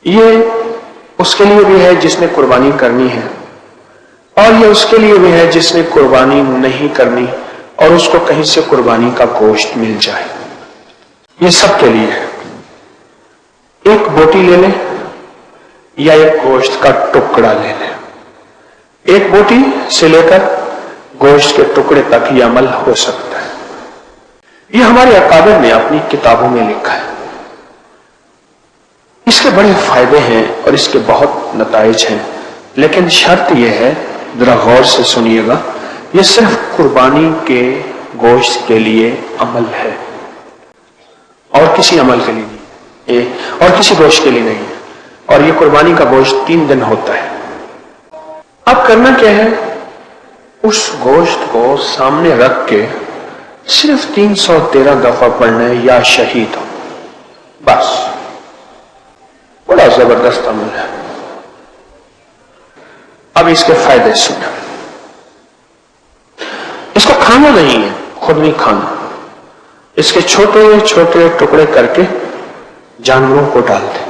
یہ اس کے لیے بھی ہے جس نے قربانی کرنی ہے، اور یہ اس کے لیے بھی ہے جس نے قربانی نہیں کرنی اور اس کو کہیں سے قربانی کا گوشت مل جائے۔ یہ سب کے لیے ہے۔ ایک بوٹی لے لیں یا ایک گوشت کا ٹکڑا لے لیں، ایک بوٹی سے لے کر گوشت کے ٹکڑے تک یہ عمل ہو سکتا ہے۔ یہ ہمارے اکابر نے اپنی کتابوں میں لکھا ہے۔ اس کے بڑے فائدے ہیں اور اس کے بہت نتائج ہیں، لیکن شرط یہ ہے، ذرا غور سے سنیے گا، یہ صرف قربانی کے گوشت کے لیے عمل ہے اور کسی عمل کے لیے نہیں، اور کسی گوشت کے لیے نہیں ہے، اور یہ قربانی کا گوشت 3 دن ہوتا ہے۔ اب کرنا کیا ہے؟ اس گوشت کو سامنے رکھ کے صرف 313 دفعہ پڑھنا ہے، یا شہید ہو، بس۔ بڑا زبردست عمل ہے۔ اب اس کے فائدے سنیں۔ اس کو کھانا نہیں ہے، خود نہیں کھانا، اس کے چھوٹے چھوٹے ٹکڑے کر کے جانوروں کو ڈال دیں۔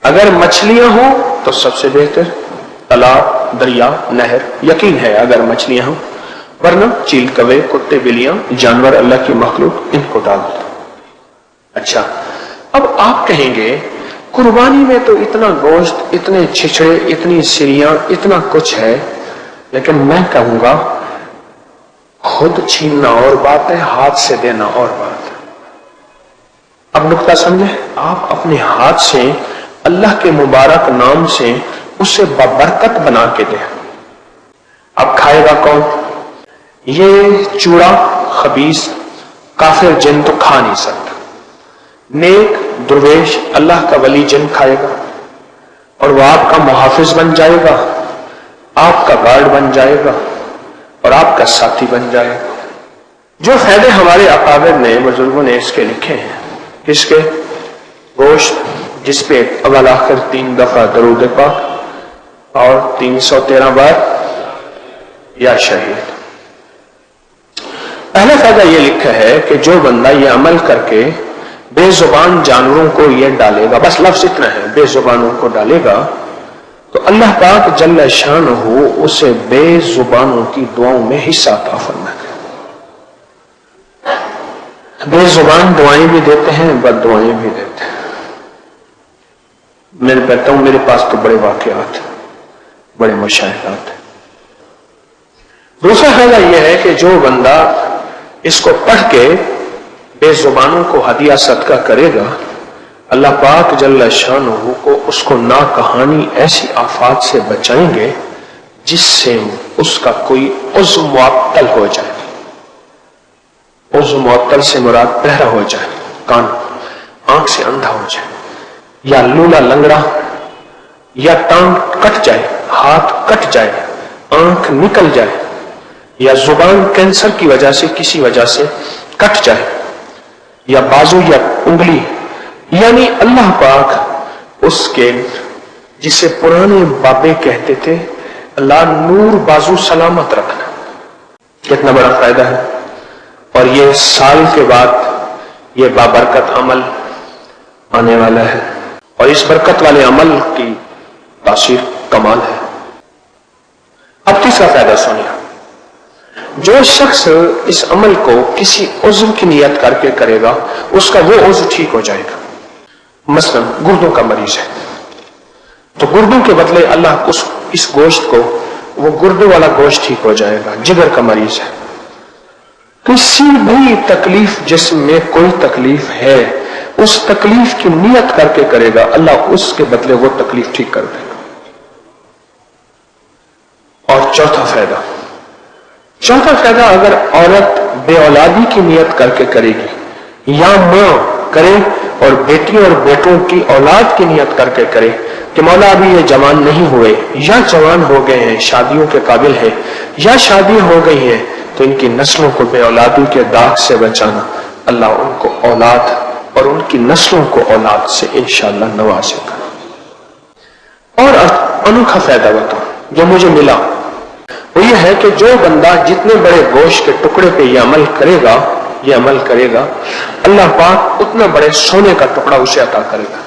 اگر مچھلیاں ہوں تو سب سے بہتر، تالاب، دریا، نہر، یقین ہے اگر مچھلیاں ہوں، ورنہ چیل، کوے، کتے، بلیاں، جانور اللہ کی مخلوق، ان کو ڈال دیں۔ اچھا، اب آپ کہیں گے قربانی میں تو اتنا گوشت، اتنے چھچڑے، اتنی سریاں، اتنا کچھ ہے، لیکن میں کہوں گا خود چھیننا اور بات ہے، ہاتھ سے دینا اور بات ہے۔ اب نقطہ سمجھیں، آپ اپنے ہاتھ سے اللہ کے مبارک نام سے اسے ببرکت بنا کے دیں۔ اب کھائے گا کون؟ یہ چوڑا، خبیث، کافر جن تو کھا نہیں سکتا۔ نیک، درویش، اللہ کا ولی جن کھائے گا، اور وہ آپ کا محافظ بن جائے گا، آپ کا گارڈ بن جائے گا، اور آپ کا ساتھی بن جائے گا۔ جو فائدے ہمارے اکابر نے، بزرگوں نے اس کے لکھے ہیں، اس کے گوشت جس پہ اول آخر 3 دفعہ درود پاک اور 313 بار یا شہید۔ پہلا فائدہ یہ لکھا ہے کہ جو بندہ یہ عمل کر کے بے زبان جانوروں کو یہ ڈالے گا، بس لفظ اتنا ہے، بے زبانوں کو ڈالے گا، تو اللہ پاک جل شانہ اسے بے زبانوں کی دعاؤں میں حصہ عطا فرمائے گا۔ بے زبان دعائیں بھی دیتے ہیں، بد دعائیں بھی دیتے ہیں۔ میں کہتا ہوں میرے پاس تو بڑے واقعات ہیں، بڑے مشاہدات ہیں۔ دوسرا فائدہ یہ ہے کہ جو بندہ اس کو پڑھ کے بے زبانوں کو ہدیہ صدقہ کرے گا، اللہ پاک جل شانہ کو اس کو ناکہانی ایسی آفات سے بچائیں گے جس سے اس کا کوئی عضو معطل ہو جائے۔ عضو معطل سے مراد بہرا ہو جائے، کان، آنکھ سے اندھا ہو جائے، یا لولا لنگڑا، یا ٹانگ کٹ جائے، ہاتھ کٹ جائے، آنکھ نکل جائے، یا زبان کینسر کی وجہ سے کسی وجہ سے کٹ جائے، یا بازو یا انگلی، یعنی اللہ پاک اس کے، جسے پرانے بابے کہتے تھے، اللہ نور بازو سلامت رکھنا۔ کتنا بڑا فائدہ ہے، اور یہ سال کے بعد یہ بابرکت عمل آنے والا ہے، اور اس برکت والے عمل کی تاثیر کمال ہے۔ اب تیسرا فائدہ سنیے، جو شخص اس عمل کو کسی عضو کی نیت کر کے کرے گا، اس کا وہ عضو ٹھیک ہو جائے گا۔ مثلا گردوں کا مریض ہے تو گردوں کے بدلے اللہ اس گوشت کو، وہ گردوں والا گوشت ٹھیک ہو جائے گا۔ جگر کا مریض ہے، کسی بھی تکلیف، جسم میں کوئی تکلیف ہے، اس تکلیف کی نیت کر کے کرے گا، اللہ اس کے بدلے وہ تکلیف ٹھیک کر دے گا۔ اور چوتھا فائدہ، اگر عورت بے اولادی کی نیت کر کے کرے گی، یا ماں کرے اور بیٹیوں اور بیٹوں کی اولاد کی نیت کر کے کرے کہ مولا ابھی یہ جوان نہیں ہوئے یا جوان ہو گئے ہیں، شادیوں کے قابل ہیں، یا شادی ہو گئی ہے، تو ان کی نسلوں کو بے اولادی کے داغ سے بچانا، اللہ ان کو اولاد اور ان کی نسلوں کو اولاد سے انشاءاللہ نوازے گا۔ اور انوکھا فائدہ بتاؤ جو مجھے ملا، وہ یہ ہے کہ جو بندہ جتنے بڑے گوشت کے ٹکڑے پہ یہ عمل کرے گا، اللہ پاک اتنا بڑے سونے کا ٹکڑا اسے عطا کرے گا۔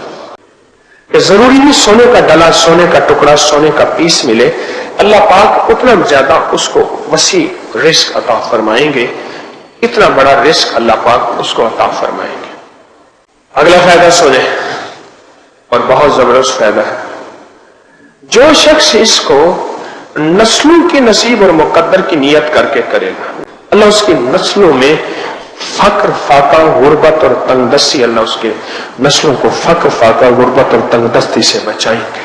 کہ ضروری نہیں سونے کا ڈلا، سونے کا ٹکڑا، سونے کا پیس ملے، اللہ پاک اتنا زیادہ اس کو وسیع رزق عطا فرمائیں گے، اتنا بڑا رزق اللہ پاک اس کو عطا فرمائیں گے۔ اگلا فائدہ سنیں، اور بہت زبردست فائدہ ہے۔ جو شخص اس کو نسلوں کی نصیب اور مقدر کی نیت کر کے کرے گا، اللہ اس کی نسلوں میں فقر، فاقہ، غربت اور تنگ دستی، اللہ اس کے نسلوں کو فقر، فاقہ، غربت اور تنگ دستی سے بچائیں گے۔